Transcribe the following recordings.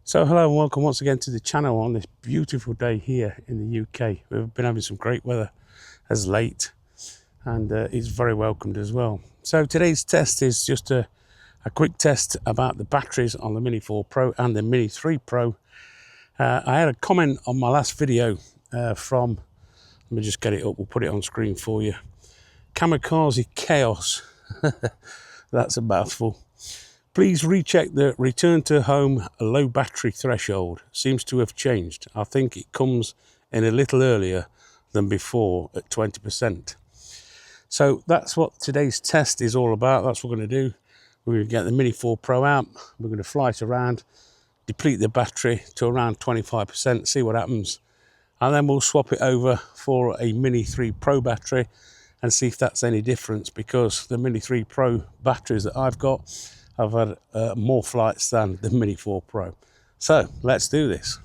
So hello and welcome once again to the channel on this beautiful day here in the UK. We've been having some great weather as late, and it's very welcomed as well. So today's test is just a quick test about the batteries on the Mini 4 Pro and the Mini 3 Pro. I had a comment on my last video from, let me just get it up, we'll put it on screen for you. Kamikaze Chaos, that's a mouthful. Please recheck the return to home low battery threshold. Seems to have changed. I think it comes in a little earlier than before at 20%. So that's what today's test is all about. That's what we're going to do. We're going to get the Mini 4 Pro out. We're going to fly it around, deplete the battery to around 25%, see what happens. And then we'll swap it over for a Mini 3 Pro battery and see if that's any difference, because the Mini 3 Pro batteries that I've got, I've had more flights than the Mini 4 Pro. So let's do this.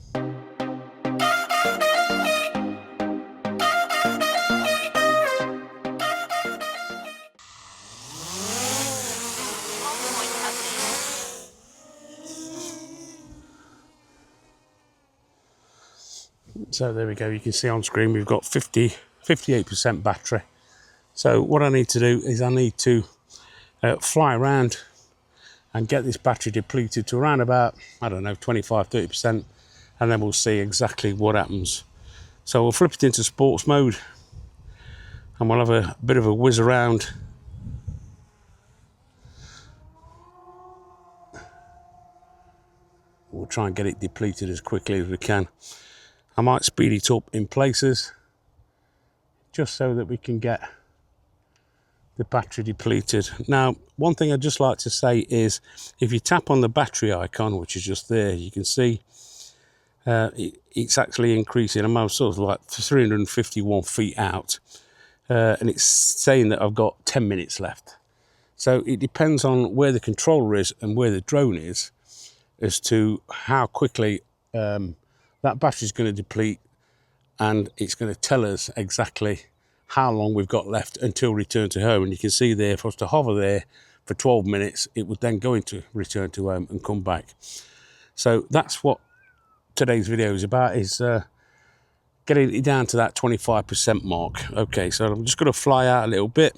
So there we go, you can see on screen we've got 58% battery. So what I need to do is I need to fly around and get this battery depleted to around about, I don't know, 25-30%, and then we'll see exactly what happens. So we'll flip it into sports mode and we'll have a bit of a whiz around. We'll try and get it depleted as quickly as we can. I might speed it up in places just so that we can get the battery depleted. Now, one thing I'd just like to say is if you tap on the battery icon, which is just there, you can see it's actually increasing. I'm sort of like 351 feet out, and it's saying that I've got 10 minutes left. So it depends on where the controller is and where the drone is as to how quickly that battery is going to deplete, and it's going to tell us exactly how long we've got left until return to home. And you can see there, for us to hover there for 12 minutes, it would then go into return to home and come back. So that's what today's video is about, is getting it down to that 25% mark. Okay, so I'm just going to fly out a little bit,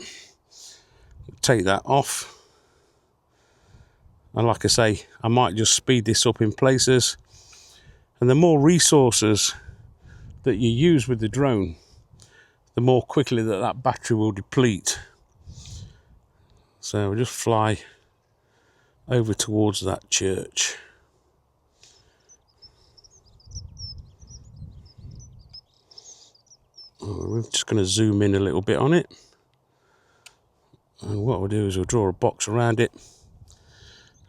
take that off, and like I say, I might just speed this up in places. And the more resources that you use with the drone, the more quickly that battery will deplete. So we'll just fly over towards that church. We're just going to zoom in a little bit on it. And what we'll do is we'll draw a box around it.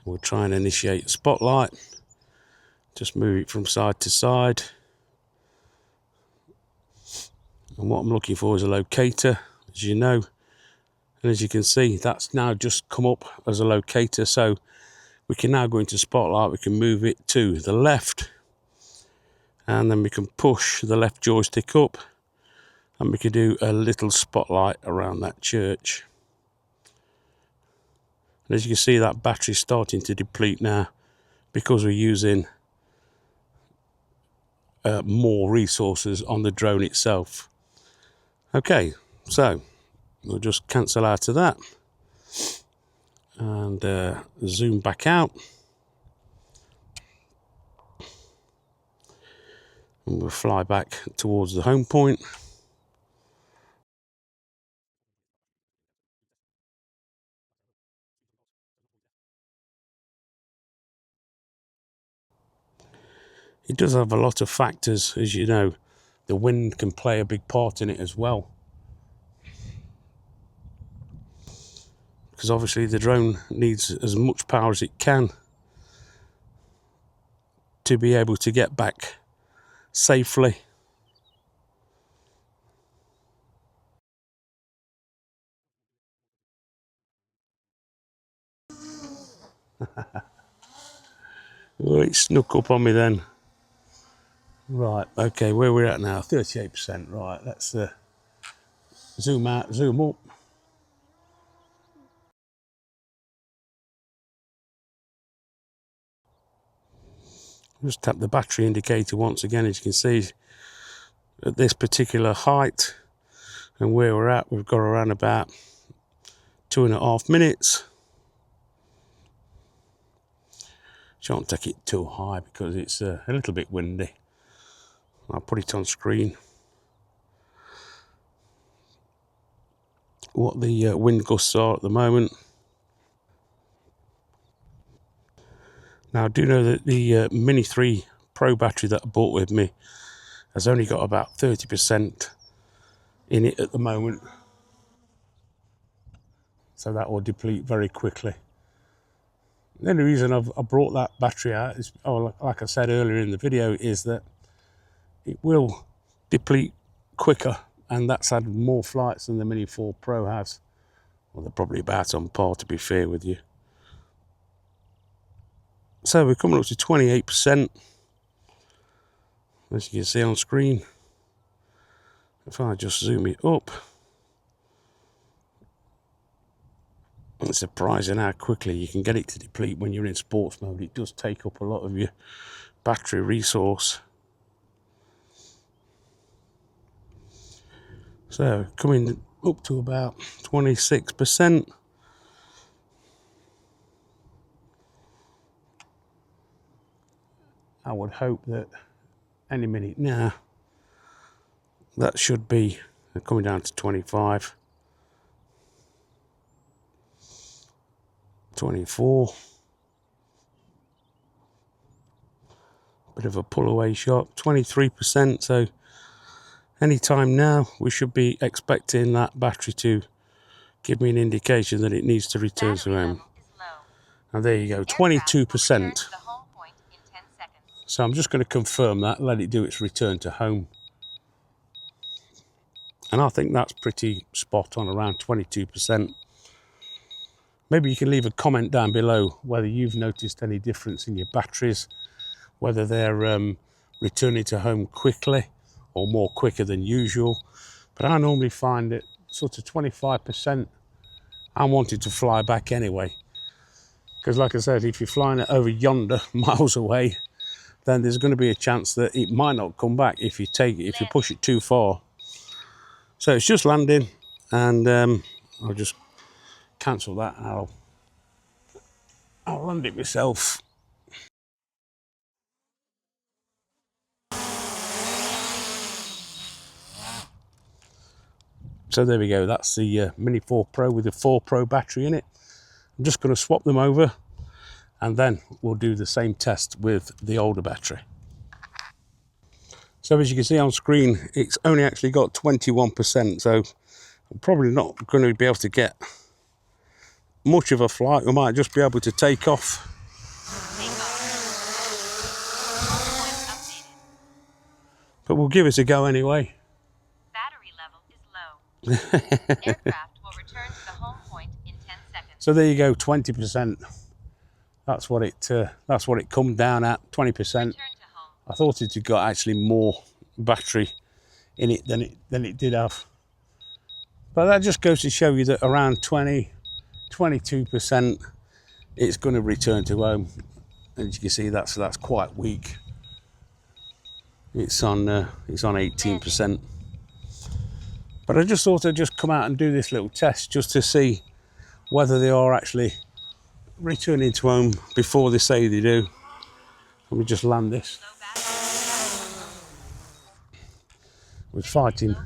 We'll try and initiate a spotlight. Just move it from side to side. And what I'm looking for is a locator, as you know. And as you can see, that's now just come up as a locator. So we can now go into spotlight. We can move it to the left. And then we can push the left joystick up. And we can do a little spotlight around that church. And as you can see, that battery's starting to deplete now because we're using more resources on the drone itself. Okay, so we'll just cancel out of that and zoom back out. And we'll fly back towards the home point. It does have a lot of factors, as you know. The wind can play a big part in it as well, because obviously the drone needs as much power as it can to be able to get back safely. Oh, it snuck up on me then. Right, okay, where we're at now, 38%. Right, let's zoom out, zoom up. Just tap the battery indicator once again. As you can see, at this particular height and where we're at, we've got around about 2.5 minutes. Shan't take it too high because it's a little bit windy. I'll put it on screen what the wind gusts are at the moment. Now I do know that the Mini 3 Pro battery that I bought with me has only got about 30% in it at the moment, so that will deplete very quickly. The only reason I brought that battery out is, like I said earlier in the video, is that it will deplete quicker, and that's had more flights than the Mini 4 Pro has. Well, they're probably about on par, to be fair with you. So we're coming up to 28%, as you can see on screen. If I just zoom it up, it's surprising how quickly you can get it to deplete when you're in sports mode. It does take up a lot of your battery resource. So coming up to about 26%. I would hope that any minute now that should be coming down to 25, 24. Bit of a pull away shot, 23%. So anytime now we should be expecting that battery to give me an indication that it needs to return to home. And there you go, 22%. So I'm just going to confirm that, let it do its return to home. And I think that's pretty spot on, around 22%. Maybe you can leave a comment down below whether you've noticed any difference in your batteries, whether they're returning to home quickly or more quicker than usual. But I normally find that sort of 25%, I'm wanting to fly back anyway. Because like I said, if you're flying it over yonder, miles away, then there's going to be a chance that it might not come back if you push it too far. So it's just landing, and I'll just cancel that. I'll land it myself. So there we go. That's the Mini 4 Pro with the 4 Pro battery in it. I'm just going to swap them over, and then we'll do the same test with the older battery. So as you can see on screen, it's only actually got 21%, so I'm probably not going to be able to get much of a flight. We might just be able to take off. But we'll give it a go anyway. Battery level is low. Aircraft will return to the home point in 10 seconds. So there you go, 20%. That's what it come down at, 20%. I thought it had got actually more battery in it than it did have. But that just goes to show you that around 22%, it's going to return to home. And as you can see, that's quite weak. It's on 18%. But I just thought I'd just come out and do this little test just to see whether they are actually returning to home before they say they do. Let me just land this. We're fighting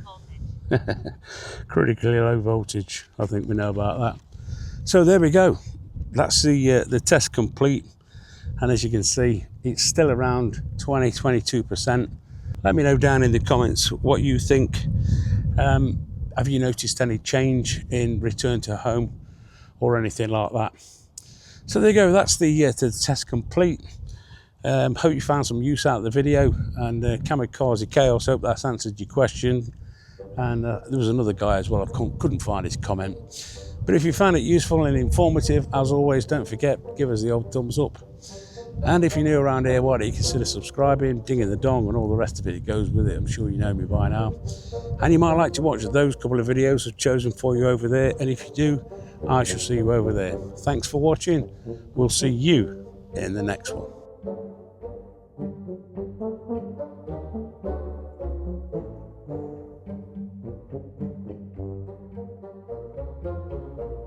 critically low voltage. I think we know about that. So there we go. That's the test complete. And as you can see, it's still around 22%. Let me know down in the comments what you think. Have you noticed any change in return to home or anything like that? So there you go. That's the test complete. Hope you found some use out of the video, and Kamikaze Chaos, hope that's answered your question. And there was another guy as well, I couldn't find his comment. But if you found it useful and informative, as always, don't forget, give us the old thumbs up. And if you're new around here, why don't you consider subscribing, dinging the dong, and all the rest of it that goes with it. I'm sure you know me by now. And you might like to watch those couple of videos I've chosen for you over there. And if you do, I shall see you over there. Thanks for watching. We'll see you in the next one.